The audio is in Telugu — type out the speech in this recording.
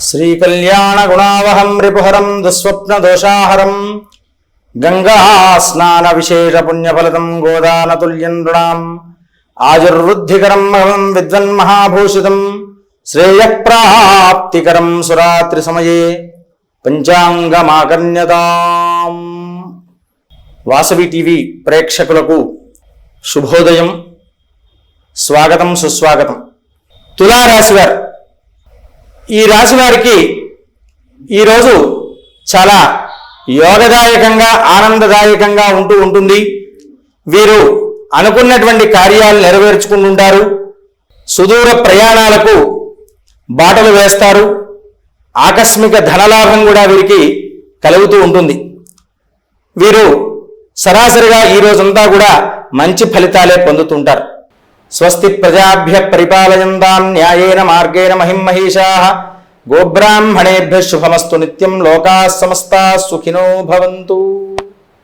శ్రీకళ్యాణ గుణావహం రిపుహరం దుస్వప్న దోషాహరం గంగా స్నాన విశేష పుణ్యఫలదం గోదానతుల్యం నృణాం ఆయుర్వృద్ధికరం మహం విద్వన్మహాభూషితం శ్రేయప్రాప్తికరం సురాత్రి సమయే పంచాంగమాకర్ణ్యతాం. వాసవి టీవీ ప్రేక్షకులకు శుభోదయం, స్వాగతం సుస్వాగతం. తులారాశి వారు, ఈ రాశి వారికి ఈరోజు చాలా యోగదాయకంగా ఆనందదాయకంగా ఉంటుంది. వీరు అనుకున్నటువంటి కార్యాలు నెరవేర్చుకుంటుంటారు. సుదూర ప్రయాణాలకు బాటలు వేస్తారు. ఆకస్మిక ధనలాభం కూడా వీరికి కలుగుతూ ఉంటుంది. వీరు సరాసరిగా ఈ రోజంతా కూడా మంచి ఫలితాలే పొందుతుంటారు. స్వస్తి ప్రజాభ్య పరిపాలయంతాం న్యాయేన మార్గేణ మహిమహీషాః గోబ్రాహ్మణేభ్యః శుభమస్తు నిత్యం లోకాః సమస్తాః సుఖినో భవంతు.